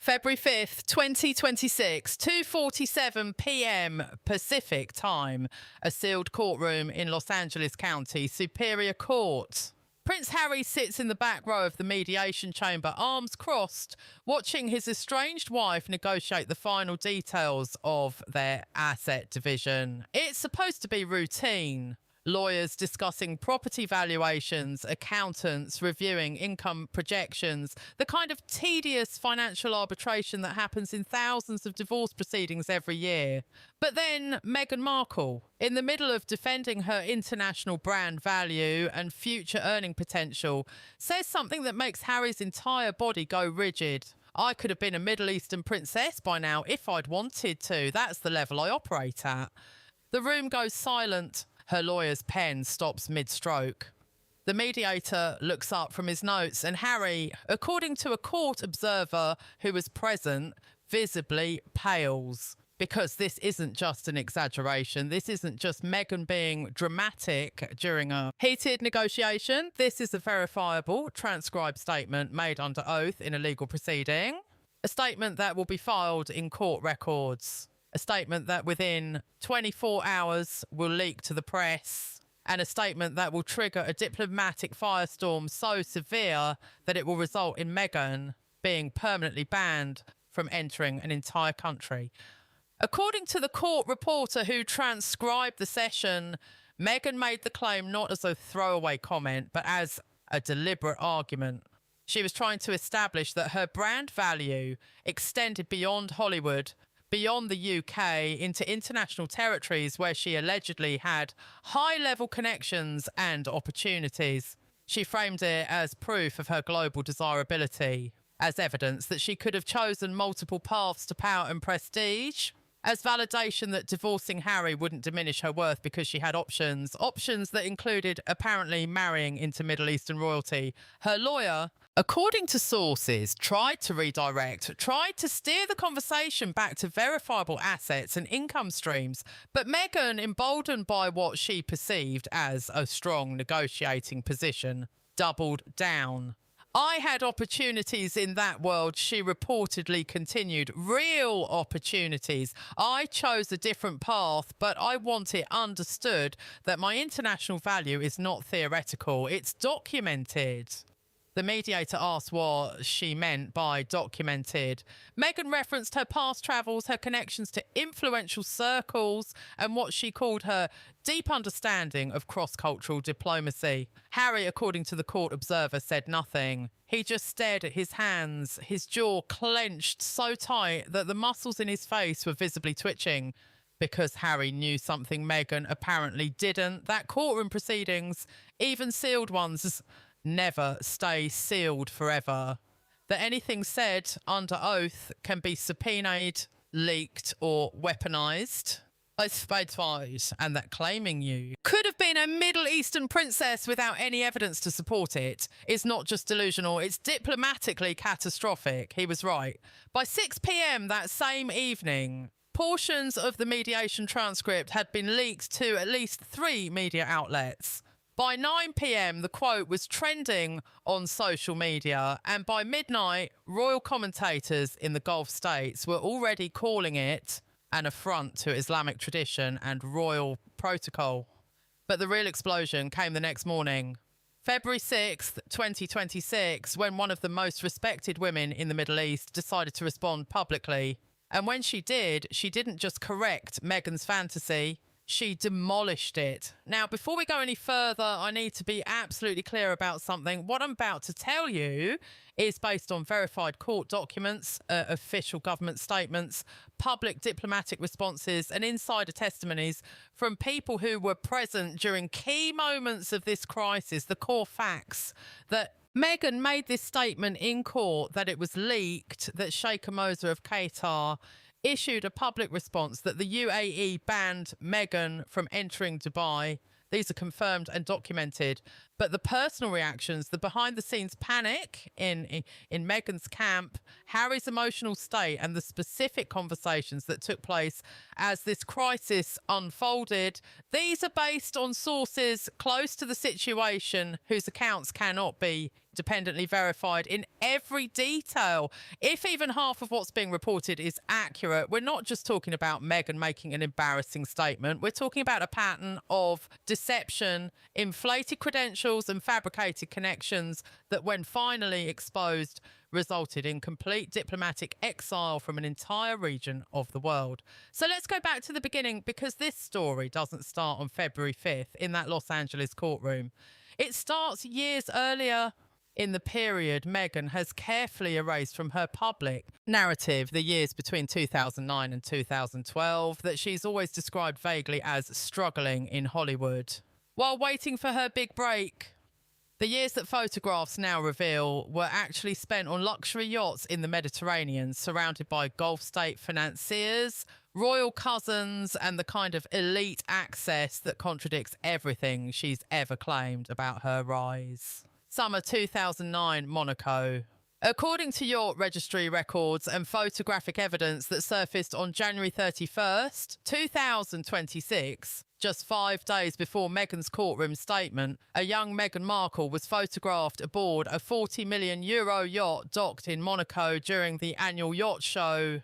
February 5th, 2026, 2:47 p.m. Pacific time, a sealed courtroom in Los Angeles County Superior Court. Prince Harry sits in the back row of the mediation chamber, arms crossed, watching his estranged wife negotiate the final details of their asset division. It's supposed to be routine. Lawyers discussing property valuations, accountants reviewing income projections, the kind of tedious financial arbitration that happens in thousands of divorce proceedings every year. But then Meghan Markle, in the middle of defending her international brand value and future earning potential, says something that makes Harry's entire body go rigid. I could have been a Middle Eastern princess by now if I'd wanted to. That's the level I operate at. The room goes silent. Her lawyer's pen stops mid-stroke. The mediator looks up from his notes and Harry, according to a court observer who was present, visibly pales. Because this isn't just an exaggeration. This isn't just Meghan being dramatic during a heated negotiation. This is a verifiable, transcribed statement made under oath in a legal proceeding. A statement that will be filed in court records. A statement that within 24 hours will leak to the press, and a statement that will trigger a diplomatic firestorm so severe that it will result in Meghan being permanently banned from entering an entire country. According to the court reporter who transcribed the session, Meghan made the claim not as a throwaway comment, but as a deliberate argument. She was trying to establish that her brand value extended beyond Hollywood, beyond the UK, into international territories where she allegedly had high-level connections and opportunities. She framed it as proof of her global desirability, as evidence that she could have chosen multiple paths to power and prestige, as validation that divorcing Harry wouldn't diminish her worth because she had options that included apparently marrying into Middle Eastern royalty. Her lawyer, according to sources, tried to redirect, tried to steer the conversation back to verifiable assets and income streams, but Meghan, emboldened by what she perceived as a strong negotiating position, doubled down. I had opportunities in that world, she reportedly continued. Real opportunities. I chose a different path, but I want it understood that my international value is not theoretical. It's documented. The mediator asked what she meant by documented. Meghan referenced her past travels, her connections to influential circles, and what she called her deep understanding of cross-cultural diplomacy. Harry, according to the court observer, said nothing. He just stared at his hands, his jaw clenched so tight that the muscles in his face were visibly twitching. Because Harry knew something Meghan apparently didn't. That courtroom proceedings, even sealed ones, never stay sealed forever. That anything said under oath can be subpoenaed, leaked, or weaponized. I suppose, and that claiming you could have been a Middle Eastern princess without any evidence to support it is not just delusional, it's diplomatically catastrophic. He was right. By 6 p.m. that same evening, portions of the mediation transcript had been leaked to at least 3 media outlets. By 9 p.m, the quote was trending on social media, and by midnight, royal commentators in the Gulf states were already calling it an affront to Islamic tradition and royal protocol. But the real explosion came the next morning. February 6th, 2026, when one of the most respected women in the Middle East decided to respond publicly. And when she did, she didn't just correct Meghan's fantasy, she demolished it. Now, before we go any further, I need to be absolutely clear about something. What I'm about to tell you is based on verified court documents, official government statements, public diplomatic responses, and insider testimonies from people who were present during key moments of this crisis. The core facts that Meghan made this statement in court, that it was leaked, that Sheikha Moza of Qatar issued a public response, that the UAE banned Meghan from entering Dubai. These are confirmed and documented. But the personal reactions, the behind-the-scenes panic in Meghan's camp, Harry's emotional state, and the specific conversations that took place as this crisis unfolded, these are based on sources close to the situation whose accounts cannot be independently verified in every detail. If even half of what's being reported is accurate, we're not just talking about Meghan making an embarrassing statement. We're talking about a pattern of deception, inflated credentials and fabricated connections that, when finally exposed, resulted in complete diplomatic exile from an entire region of the world. So let's go back to the beginning, because this story doesn't start on February 5th in that Los Angeles courtroom. It starts years earlier in the period Meghan has carefully erased from her public narrative, the years between 2009 and 2012, that she's always described vaguely as struggling in Hollywood. While waiting for her big break, the years that photographs now reveal were actually spent on luxury yachts in the Mediterranean, surrounded by Gulf state financiers, royal cousins, and the kind of elite access that contradicts everything she's ever claimed about her rise. Summer 2009, Monaco. According to Yacht registry records and photographic evidence that surfaced on January 31st, 2026, just 5 days before Meghan's courtroom statement, a young Meghan Markle was photographed aboard a €40 million yacht docked in Monaco during the annual yacht show.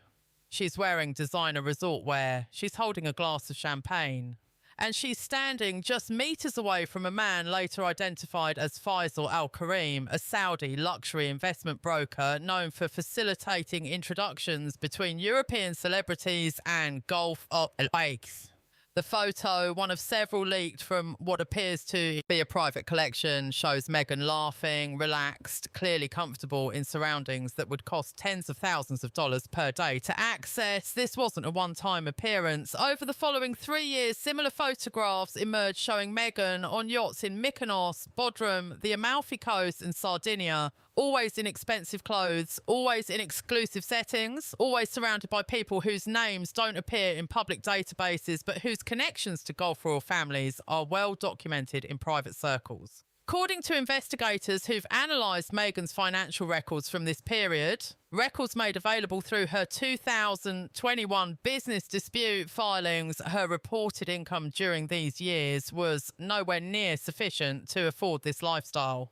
She's wearing designer resort wear. She's holding a glass of champagne. And she's standing just meters away from a man later identified as Faisal Al Karim, a Saudi luxury investment broker known for facilitating introductions between European celebrities and Gulf lakes. The photo, one of several leaked from what appears to be a private collection, shows Meghan laughing, relaxed, clearly comfortable in surroundings that would cost tens of thousands of dollars per day to access. This wasn't a one-time appearance. Over the following 3 years, similar photographs emerged showing Meghan on yachts in Mykonos, Bodrum, the Amalfi Coast and Sardinia, always in expensive clothes, always in exclusive settings, always surrounded by people whose names don't appear in public databases, but whose connections to Gulf royal families are well documented in private circles. According to investigators who've analysed Meghan's financial records from this period, records made available through her 2021 business dispute filings, her reported income during these years was nowhere near sufficient to afford this lifestyle.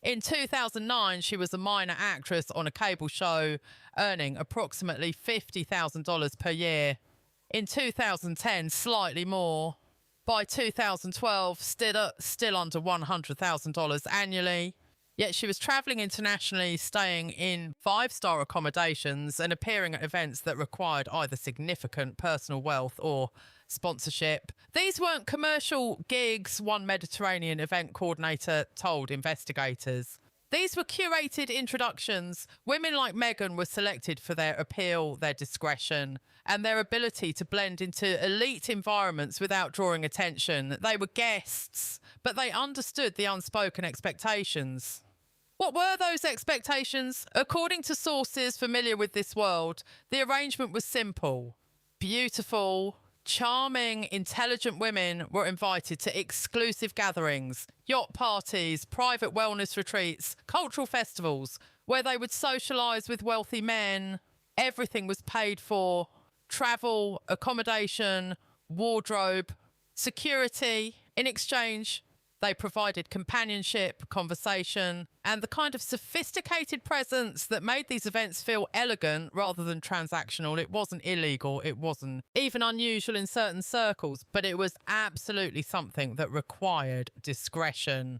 In 2009, she was a minor actress on a cable show, earning approximately $50,000 per year. In 2010, slightly more. By 2012, still under $100,000 annually. Yet she was travelling internationally, staying in 5-star accommodations and appearing at events that required either significant personal wealth or sponsorship. These weren't commercial gigs, one Mediterranean event coordinator told investigators. These were curated introductions. Women like Meghan were selected for their appeal, their discretion, and their ability to blend into elite environments without drawing attention. They were guests, but they understood the unspoken expectations. What were those expectations? According to sources familiar with this world, the arrangement was simple. Beautiful, charming, intelligent women were invited to exclusive gatherings, yacht parties, private wellness retreats, cultural festivals, where they would socialise with wealthy men. Everything was paid for. Travel, accommodation, wardrobe, security. In exchange, they provided companionship, conversation, and the kind of sophisticated presence that made these events feel elegant rather than transactional. It wasn't illegal. It wasn't even unusual in certain circles, but it was absolutely something that required discretion.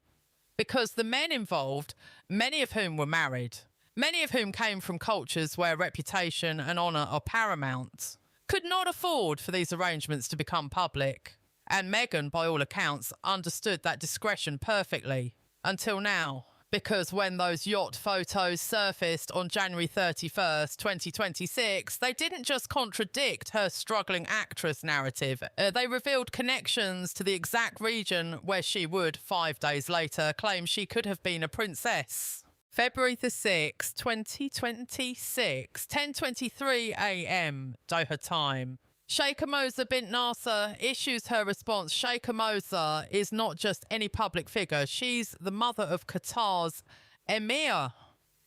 Because the men involved, many of whom were married, many of whom came from cultures where reputation and honour are paramount, could not afford for these arrangements to become public. And Meghan, by all accounts, understood that discretion perfectly. Until now. Because when those yacht photos surfaced on January 31st, 2026, they didn't just contradict her struggling actress narrative. They revealed connections to the exact region where she would, 5 days later, claim she could have been a princess. February the 6th, 2026, 10:23 a.m. Doha time. Sheikha Moza bint Nasser issues her response. Sheikha Moza is not just any public figure. She's the mother of Qatar's emir.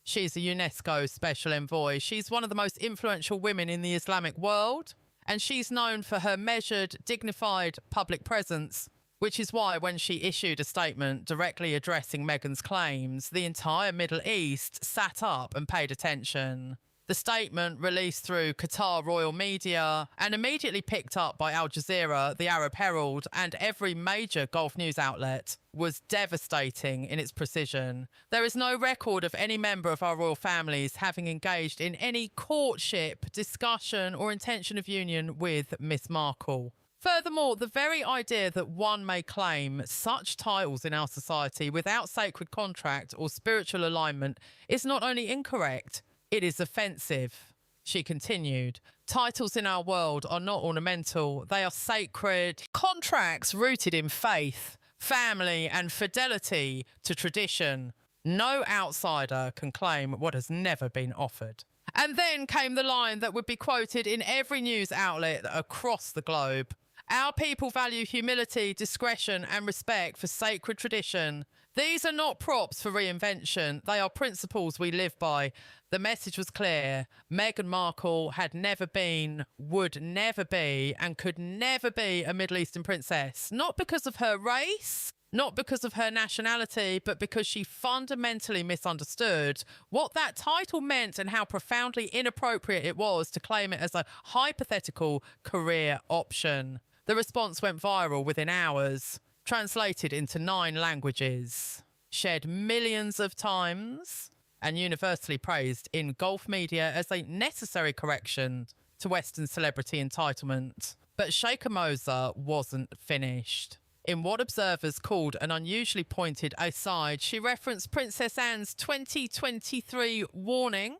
She's a UNESCO special envoy. She's one of the most influential women in the Islamic world, and she's known for her measured, dignified public presence, which is why when she issued a statement directly addressing Meghan's claims, the entire Middle East sat up and paid attention. The statement, released through Qatar Royal Media and immediately picked up by Al Jazeera, the Arab Herald, and every major Gulf news outlet, was devastating in its precision. There is no record of any member of our royal families having engaged in any courtship, discussion, or intention of union with Miss Markle. Furthermore, the very idea that one may claim such titles in our society without sacred contract or spiritual alignment is not only incorrect, it is offensive. She continued, titles in our world are not ornamental, they are sacred contracts rooted in faith, family, and fidelity to tradition. No outsider can claim what has never been offered. And then came the line that would be quoted in every news outlet across the globe. Our people value humility, discretion, and respect for sacred tradition. These are not props for reinvention. They are principles we live by. The message was clear. Meghan Markle had never been, would never be, and could never be a Middle Eastern princess. Not because of her race, not because of her nationality, but because she fundamentally misunderstood what that title meant and how profoundly inappropriate it was to claim it as a hypothetical career option. The response went viral within hours, translated into 9 languages, shared millions of times, and universally praised in Gulf media as a necessary correction to Western celebrity entitlement. But Sheikha Moza wasn't finished. In what observers called an unusually pointed aside, she referenced Princess Anne's 2023 warning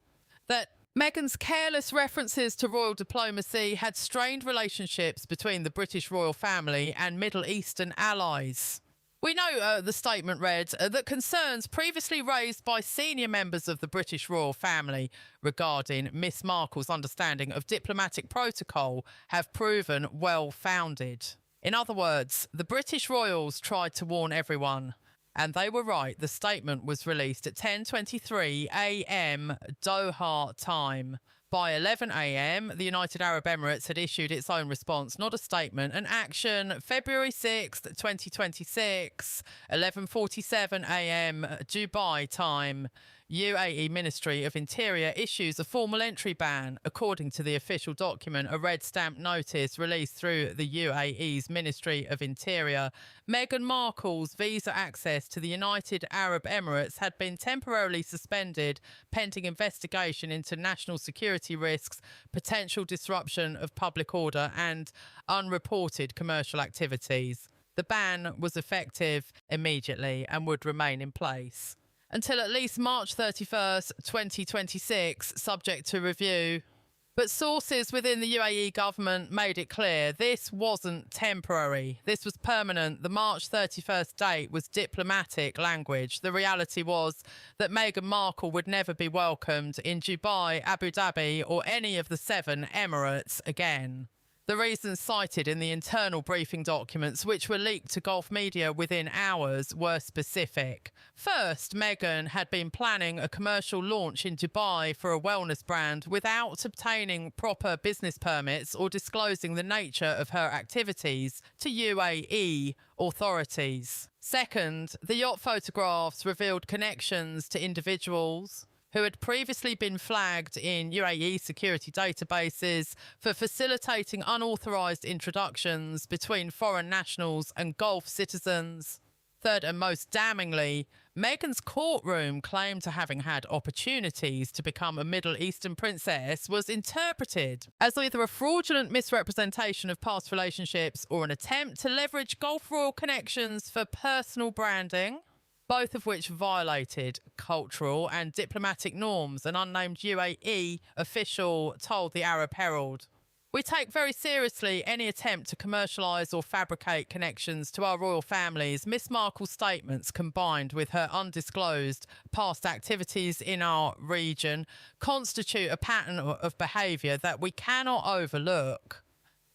that Meghan's careless references to royal diplomacy had strained relationships between the British royal family and Middle Eastern allies. We know the statement read that concerns previously raised by senior members of the British royal family regarding Miss Markle's understanding of diplomatic protocol have proven well-founded. In other words, the British royals tried to warn everyone. And they were right. The statement was released at 10:23 a.m. Doha time. By 11 a.m., the United Arab Emirates had issued its own response, not a statement, an action. February 6th, 2026, 11:47 a.m. Dubai time. UAE Ministry of Interior issues a formal entry ban. According to the official document, a red stamp notice released through the UAE's Ministry of Interior, Meghan Markle's visa access to the United Arab Emirates had been temporarily suspended pending investigation into national security risks, potential disruption of public order, and unreported commercial activities. The ban was effective immediately and would remain in place until at least March 31st, 2026, subject to review. But sources within the UAE government made it clear this wasn't temporary. This was permanent. The March 31st date was diplomatic language. The reality was that Meghan Markle would never be welcomed in Dubai, Abu Dhabi, or any of the 7 Emirates again. The reasons cited in the internal briefing documents, which were leaked to Gulf media within hours, were specific. First, Meghan had been planning a commercial launch in Dubai for a wellness brand without obtaining proper business permits or disclosing the nature of her activities to UAE authorities. Second, the yacht photographs revealed connections to individuals who had previously been flagged in UAE security databases for facilitating unauthorised introductions between foreign nationals and Gulf citizens. Third, and most damningly, Meghan's courtroom claim to having had opportunities to become a Middle Eastern princess was interpreted as either a fraudulent misrepresentation of past relationships or an attempt to leverage Gulf royal connections for personal branding, both of which violated cultural and diplomatic norms, an unnamed UAE official told the Arab Herald. We take very seriously any attempt to commercialise or fabricate connections to our royal families. Miss Markle's statements, combined with her undisclosed past activities in our region, constitute a pattern of behaviour that we cannot overlook.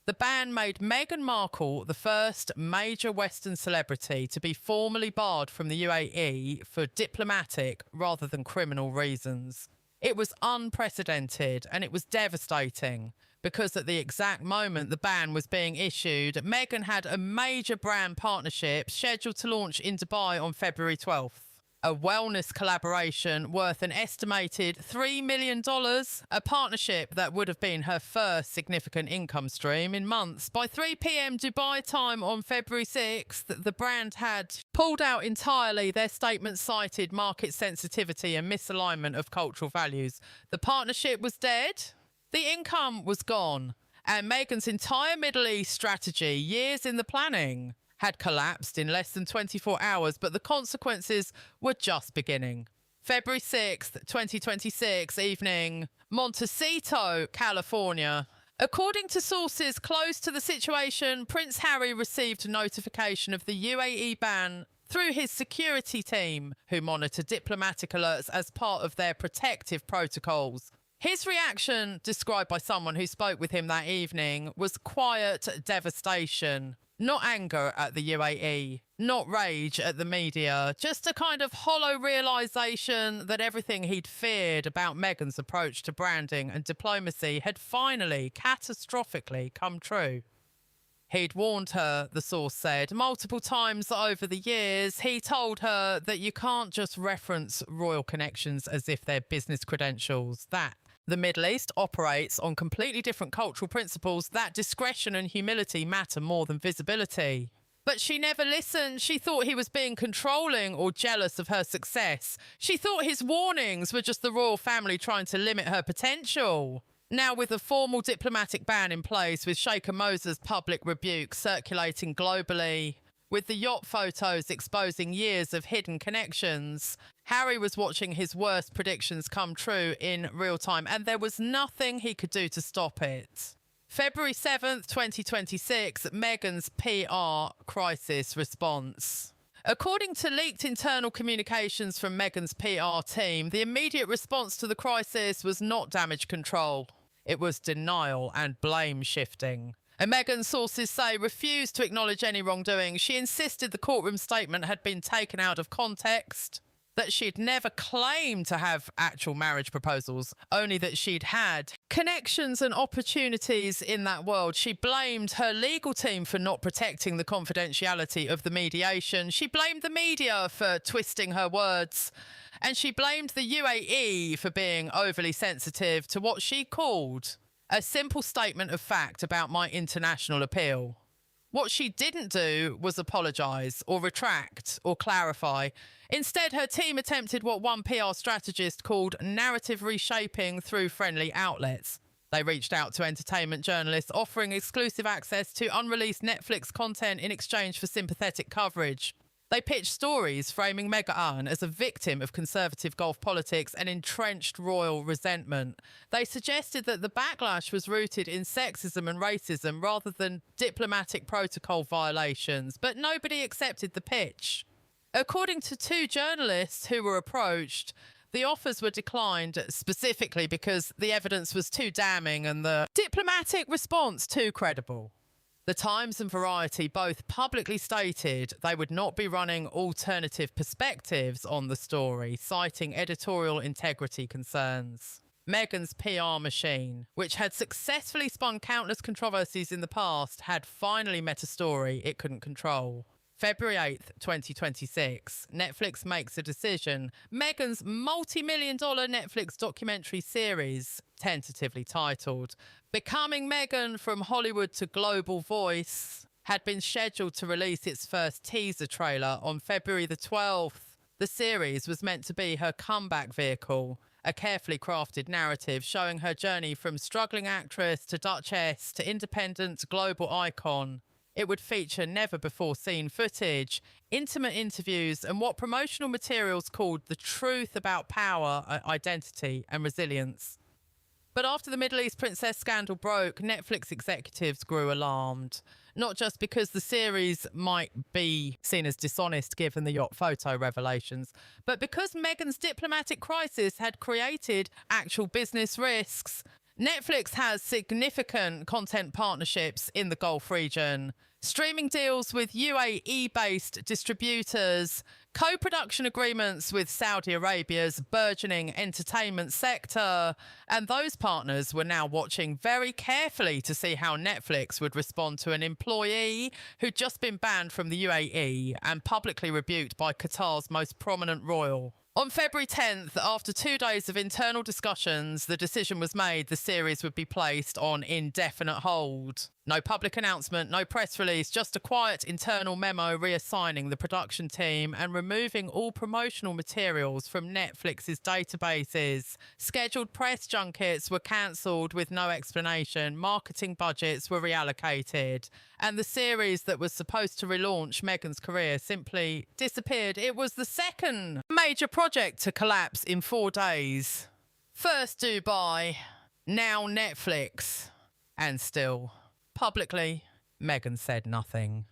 The ban made Meghan Markle the first major Western celebrity to be formally barred from the UAE for diplomatic rather than criminal reasons. It was unprecedented and it was devastating because at the exact moment the ban was being issued, Meghan had a major brand partnership scheduled to launch in Dubai on February 12th. A wellness collaboration worth an estimated $3 million, a partnership that would have been her first significant income stream in months. By 3 p.m. Dubai time on February 6th, the brand had pulled out entirely. Their statement cited market sensitivity and misalignment of cultural values. The partnership was dead. The income was gone. And Meghan's entire Middle East strategy, years in the planning, had collapsed in less than 24 hours, but the consequences were just beginning. February 6th, 2026, evening, Montecito, California. According to sources close to the situation, Prince Harry received notification of the UAE ban through his security team, who monitor diplomatic alerts as part of their protective protocols. His reaction, described by someone who spoke with him that evening, was quiet devastation. Not anger at the UAE, not rage at the media, just a kind of hollow realisation that everything he'd feared about Meghan's approach to branding and diplomacy had finally, catastrophically come true. He'd warned her, the source said, multiple times over the years. He told her that you can't just reference royal connections as if they're business credentials. That the Middle East operates on completely different cultural principles, that discretion and humility matter more than visibility. But she never listened. She thought he was being controlling or jealous of her success. She thought his warnings were just the royal family trying to limit her potential. Now, with a formal diplomatic ban in place, with Sheikha Moza's public rebuke circulating globally, with the yacht photos exposing years of hidden connections, Harry was watching his worst predictions come true in real time, and there was nothing he could do to stop it. February 7th, 2026, Meghan's PR crisis response. According to leaked internal communications from Meghan's PR team, the immediate response to the crisis was not damage control. It was denial and blame shifting. And Meghan, sources say, refused to acknowledge any wrongdoing. She insisted the courtroom statement had been taken out of context, that she'd never claimed to have actual marriage proposals, only that she'd had connections and opportunities in that world. She blamed her legal team for not protecting the confidentiality of the mediation. She blamed the media for twisting her words. And she blamed the UAE for being overly sensitive to what she called a simple statement of fact about my international appeal. What she didn't do was apologise or retract or clarify. Instead, her team attempted what one PR strategist called narrative reshaping through friendly outlets. They reached out to entertainment journalists, offering exclusive access to unreleased Netflix content in exchange for sympathetic coverage. They pitched stories framing Meghan as a victim of conservative Gulf politics and entrenched royal resentment. They suggested that the backlash was rooted in sexism and racism rather than diplomatic protocol violations, but nobody accepted the pitch. According to two journalists who were approached, the offers were declined specifically because the evidence was too damning and the diplomatic response too credible. The Times and Variety both publicly stated they would not be running alternative perspectives on the story, citing editorial integrity concerns. Meghan's PR machine, which had successfully spun countless controversies in the past, had finally met a story it couldn't control. February 8th, 2026, Netflix makes a decision. Meghan's multi-million-dollar Netflix documentary series, tentatively titled Becoming Meghan from Hollywood to Global Voice, had been scheduled to release its first teaser trailer on February the 12th. The series was meant to be her comeback vehicle, a carefully crafted narrative showing her journey from struggling actress to duchess to independent global icon. It would feature never-before-seen footage, intimate interviews, and what promotional materials called the truth about power, identity, and resilience. But after the Middle East princess scandal broke, Netflix executives grew alarmed. Not just because the series might be seen as dishonest given the yacht photo revelations, but because Meghan's diplomatic crisis had created actual business risks. Netflix has significant content partnerships in the Gulf region, streaming deals with UAE-based distributors, co-production agreements with Saudi Arabia's burgeoning entertainment sector, and those partners were now watching very carefully to see how Netflix would respond to an employee who'd just been banned from the UAE and publicly rebuked by Qatar's most prominent royal. On February 10th, after 2 days of internal discussions, the decision was made the series would be placed on indefinite hold. No public announcement, no press release, just a quiet internal memo reassigning the production team and removing all promotional materials from Netflix's databases. Scheduled press junkets were cancelled with no explanation, marketing budgets were reallocated, and the series that was supposed to relaunch Meghan's career simply disappeared. It was the second major project to collapse in 4 days. First Dubai, now Netflix, and still, publicly, Meghan said nothing.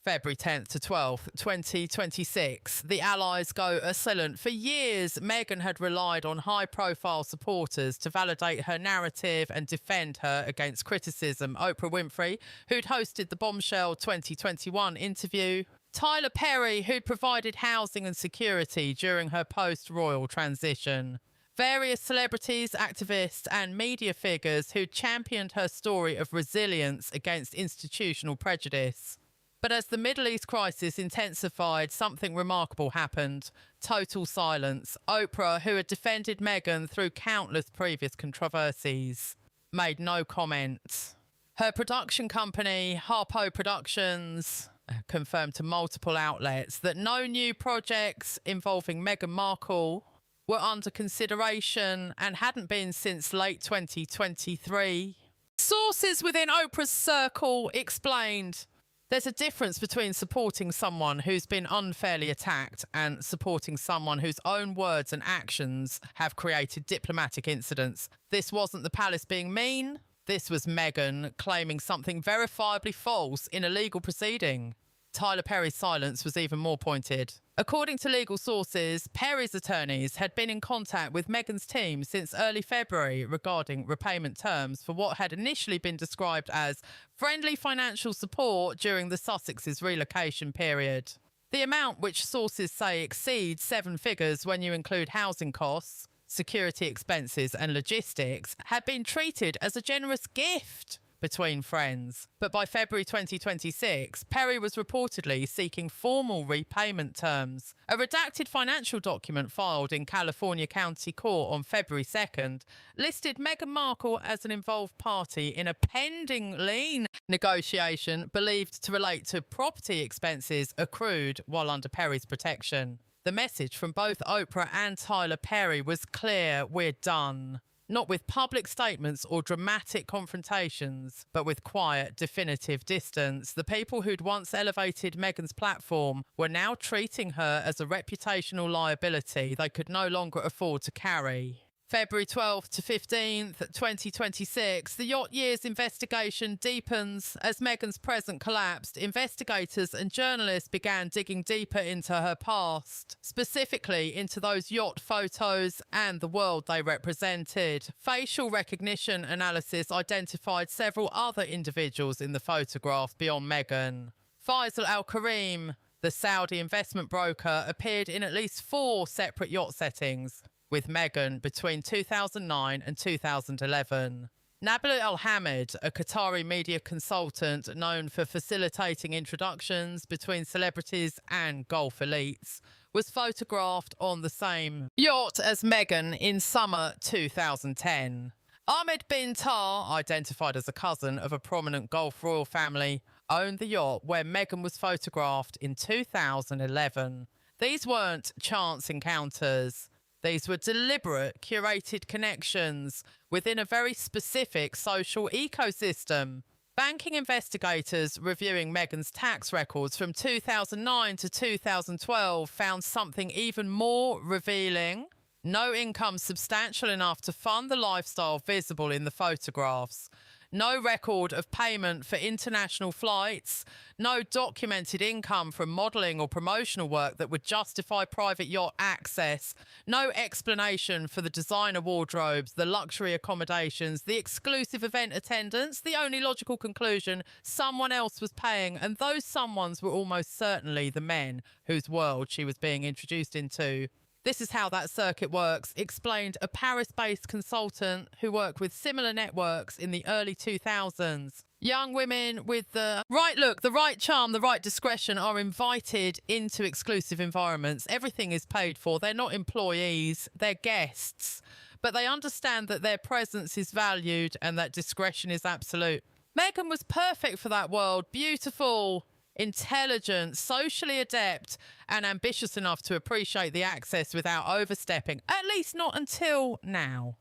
February 10th to 12th, 2026. The Allies go silent. For years, Meghan had relied on high-profile supporters to validate her narrative and defend her against criticism. Oprah Winfrey, who'd hosted the bombshell 2021 interview. Tyler Perry, who'd provided housing and security during her post-royal transition. Various celebrities, activists and media figures who championed her story of resilience against institutional prejudice. But as the Middle East crisis intensified, something remarkable happened. Total silence. Oprah, who had defended Meghan through countless previous controversies, made no comment. Her production company, Harpo Productions, confirmed to multiple outlets that no new projects involving Meghan Markle were under consideration and hadn't been since late 2023. Sources within Oprah's circle explained there's a difference between supporting someone who's been unfairly attacked and supporting someone whose own words and actions have created diplomatic incidents. This wasn't the palace being mean. This was Meghan claiming something verifiably false in a legal proceeding. Tyler Perry's silence was even more pointed. According to legal sources, Perry's attorneys had been in contact with Meghan's team since early February regarding repayment terms for what had initially been described as friendly financial support during the Sussex's relocation period. The amount, which sources say exceeds 7 figures when you include housing costs, security expenses and logistics, had been treated as a generous gift between friends. But by February 2026, Perry was reportedly seeking formal repayment terms. A redacted financial document filed in California County Court on February 2nd listed Meghan Markle as an involved party in a pending lien negotiation believed to relate to property expenses accrued while under Perry's protection. The message from both Oprah and Tyler Perry was clear: we're done. Not with public statements or dramatic confrontations, but with quiet, definitive distance. The people who'd once elevated Meghan's platform were now treating her as a reputational liability they could no longer afford to carry. February 12th to 15th, 2026, the Yacht Years investigation deepens. As Meghan's present collapsed, investigators and journalists began digging deeper into her past, specifically into those yacht photos and the world they represented. Facial recognition analysis identified several other individuals in the photographs beyond Meghan. Faisal Al-Karim, the Saudi investment broker, appeared in at least 4 separate yacht settings with Meghan between 2009 and 2011. Nabil Al-Hamid, a Qatari media consultant known for facilitating introductions between celebrities and Gulf elites, was photographed on the same yacht as Meghan in summer 2010. Ahmed bin Tar, identified as a cousin of a prominent Gulf royal family, owned the yacht where Meghan was photographed in 2011. These weren't chance encounters. These were deliberate, curated connections within a very specific social ecosystem. Banking investigators reviewing Meghan's tax records from 2009 to 2012 found something even more revealing. No income substantial enough to fund the lifestyle visible in the photographs. no record of payment for international flights, no documented income from modelling or promotional work that would justify private yacht access, no explanation for the designer wardrobes, the luxury accommodations, the exclusive event attendance. The only logical conclusion, someone else was paying, and those someones were almost certainly the men whose world she was being introduced into. This is how that circuit works, explained a Paris-based consultant who worked with similar networks in the early 2000s. Young women with the right look, the right charm, the right discretion are invited into exclusive environments. Everything is paid for. They're not employees, they're guests. But they understand that their presence is valued and that discretion is absolute. Meghan was perfect for that world. Beautiful, intelligent, socially adept, and ambitious enough to appreciate the access without overstepping, at least not until now.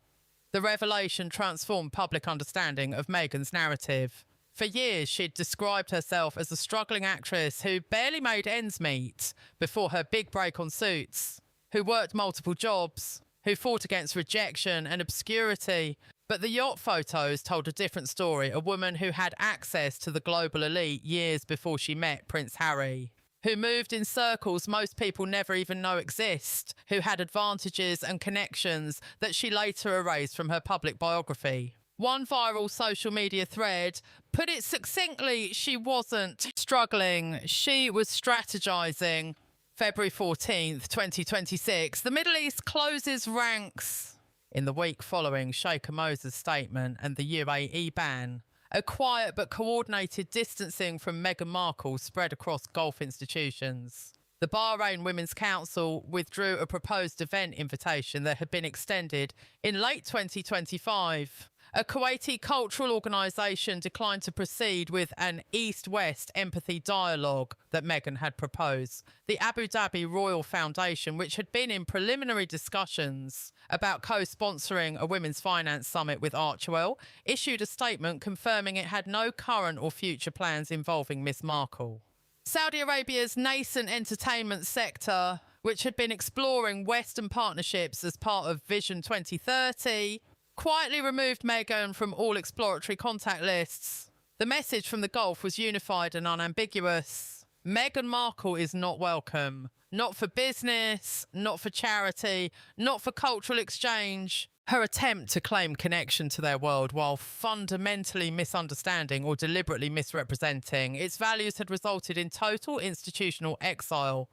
The revelation transformed public understanding of Meghan's narrative. For years, she'd described herself as a struggling actress who barely made ends meet before her big break on Suits, who worked multiple jobs, who fought against rejection and obscurity. But the yacht photos told a different story, a woman who had access to the global elite years before she met Prince Harry, who moved in circles most people never even know exist, who had advantages and connections that she later erased from her public biography. One viral social media thread put it succinctly: she wasn't struggling, she was strategizing. February 14th, 2026, the Middle East closes ranks. In the week following Sheikha Moza's statement and the UAE ban, a quiet but coordinated distancing from Meghan Markle spread across Gulf institutions. The Bahrain Women's Council withdrew a proposed event invitation that had been extended in late 2025. A Kuwaiti cultural organisation declined to proceed with an East-West empathy dialogue that Meghan had proposed. The Abu Dhabi Royal Foundation, which had been in preliminary discussions about co-sponsoring a women's finance summit with Archewell, issued a statement confirming it had no current or future plans involving Miss Markle. Saudi Arabia's nascent entertainment sector, which had been exploring Western partnerships as part of Vision 2030, quietly removed Meghan from all exploratory contact lists. The message from the Gulf was unified and unambiguous. Meghan Markle is not welcome. Not for business, not for charity, not for cultural exchange. Her attempt to claim connection to their world while fundamentally misunderstanding or deliberately misrepresenting its values had resulted in total institutional exile.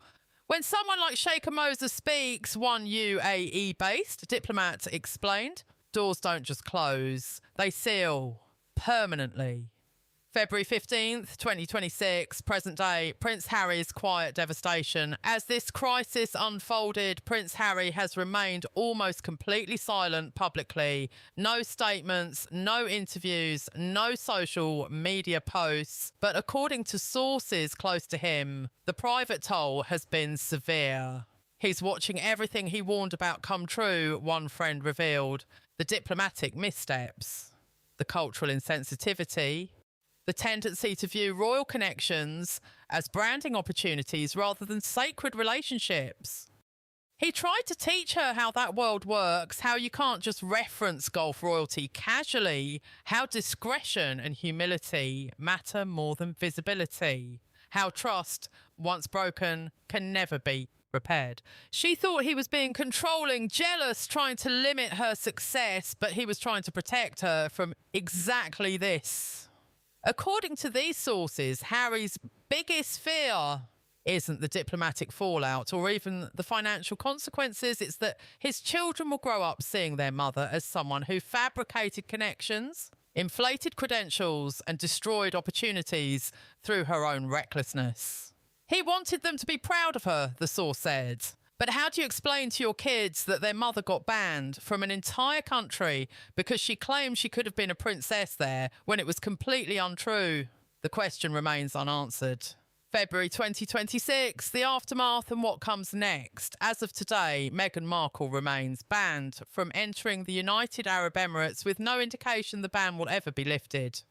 When someone like Sheikha Moza speaks, one UAE-based diplomat explained, doors don't just close, they seal permanently. February 15th, 2026, present day, Prince Harry's quiet devastation. As this crisis unfolded, Prince Harry has remained almost completely silent publicly. No statements, no interviews, no social media posts. But according to sources close to him, the private toll has been severe. He's watching everything he warned about come true, one friend revealed. The diplomatic missteps, the cultural insensitivity, the tendency to view royal connections as branding opportunities rather than sacred relationships. He tried to teach her how that world works, how you can't just reference Gulf royalty casually, how discretion and humility matter more than visibility, how trust, once broken, can never be repaired. She thought he was being controlling, jealous, trying to limit her success, but he was trying to protect her from exactly this. According to these sources, Harry's biggest fear isn't the diplomatic fallout or even the financial consequences. It's that his children will grow up seeing their mother as someone who fabricated connections, inflated credentials, and destroyed opportunities through her own recklessness. He wanted them to be proud of her, the source said. But how do you explain to your kids that their mother got banned from an entire country because she claimed she could have been a princess there when it was completely untrue? The question remains unanswered. February 2026, the aftermath and what comes next. As of today, Meghan Markle remains banned from entering the United Arab Emirates with no indication the ban will ever be lifted.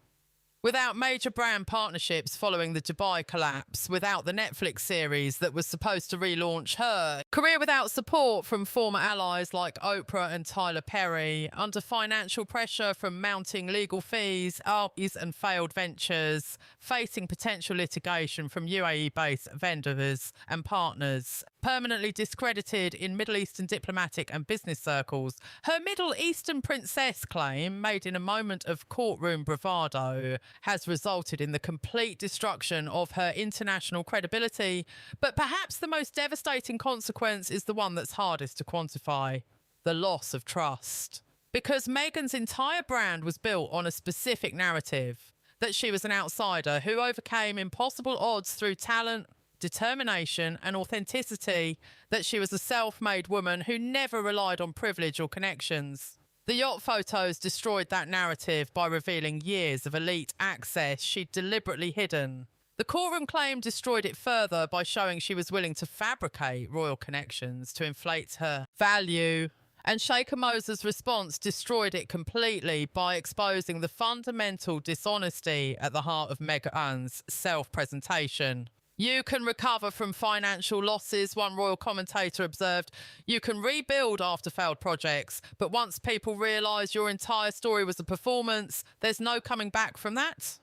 without major brand partnerships following the Dubai collapse, without the Netflix series that was supposed to relaunch her, career without support from former allies like Oprah and Tyler Perry, under financial pressure from mounting legal fees, argues and failed ventures, facing potential litigation from UAE-based vendors and partners, permanently discredited in Middle Eastern diplomatic and business circles. Her Middle Eastern princess claim, made in a moment of courtroom bravado, has resulted in the complete destruction of her international credibility. But perhaps the most devastating consequence is the one that's hardest to quantify: the loss of trust. Because Meghan's entire brand was built on a specific narrative, that she was an outsider who overcame impossible odds through talent, determination and authenticity, that she was a self-made woman who never relied on privilege or connections. The yacht photos destroyed that narrative by revealing years of elite access she'd deliberately hidden. The courtroom claim destroyed it further by showing she was willing to fabricate royal connections to inflate her value. And Sheikha Moza's response destroyed it completely by exposing the fundamental dishonesty at the heart of Meghan's self-presentation. You can recover from financial losses, one royal commentator observed. You can rebuild after failed projects, but once people realise your entire story was a performance, there's no coming back from that.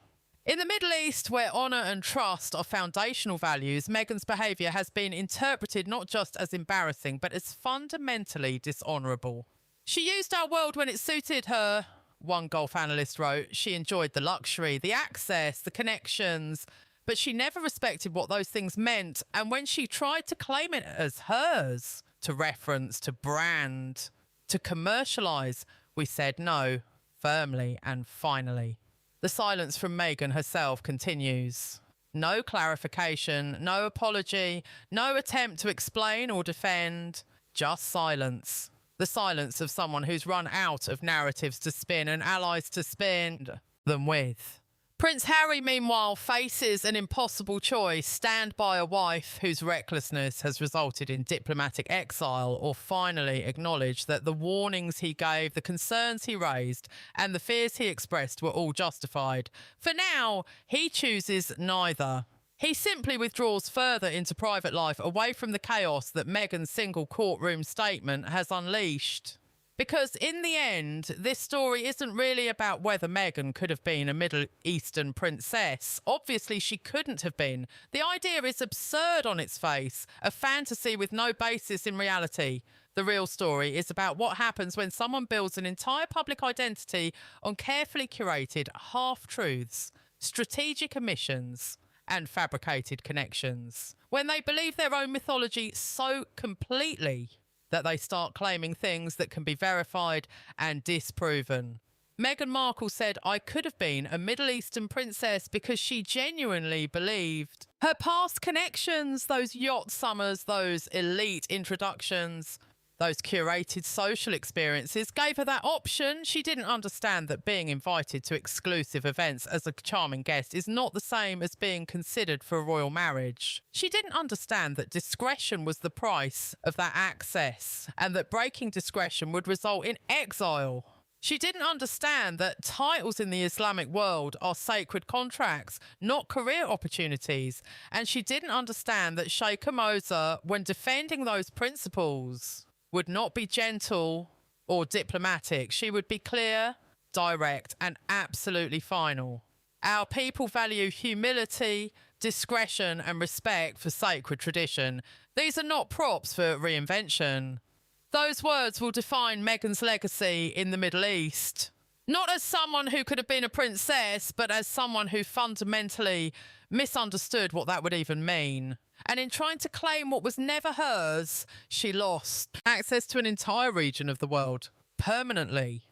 In the Middle East, where honour and trust are foundational values, Meghan's behaviour has been interpreted not just as embarrassing, but as fundamentally dishonourable. She used our world when it suited her, one golf analyst wrote. She enjoyed the luxury, the access, the connections, but she never respected what those things meant. And when she tried to claim it as hers, to reference, to brand, to commercialise, we said no, firmly and finally. The silence from Meghan herself continues. No clarification, no apology, no attempt to explain or defend, just silence. The silence of someone who's run out of narratives to spin and allies to spin them with. Prince Harry, meanwhile, faces an impossible choice: stand by a wife whose recklessness has resulted in diplomatic exile, or finally acknowledge that the warnings he gave, the concerns he raised, and the fears he expressed were all justified. For now, he chooses neither. He simply withdraws further into private life, away from the chaos that Meghan's single courtroom statement has unleashed. Because in the end, this story isn't really about whether Meghan could have been a Middle Eastern princess. Obviously, she couldn't have been. The idea is absurd on its face, a fantasy with no basis in reality. The real story is about what happens when someone builds an entire public identity on carefully curated half-truths, strategic omissions, and fabricated connections. When they believe their own mythology so completely that they start claiming things that can be verified and disproven. Meghan Markle said, "I could have been a Middle Eastern princess," because she genuinely believed her past connections, those yacht summers, those elite introductions, those curated social experiences gave her that option. She didn't understand that being invited to exclusive events as a charming guest is not the same as being considered for a royal marriage. She didn't understand that discretion was the price of that access, and that breaking discretion would result in exile. She didn't understand that titles in the Islamic world are sacred contracts, not career opportunities. And she didn't understand that Sheikha Moza, when defending those principles, would not be gentle or diplomatic. She would be clear, direct, and absolutely final. Our people value humility, discretion, and respect for sacred tradition. These are not props for reinvention. Those words will define Meghan's legacy in the Middle East. Not as someone who could have been a princess, but as someone who fundamentally misunderstood what that would even mean. And in trying to claim what was never hers, she lost access to an entire region of the world permanently.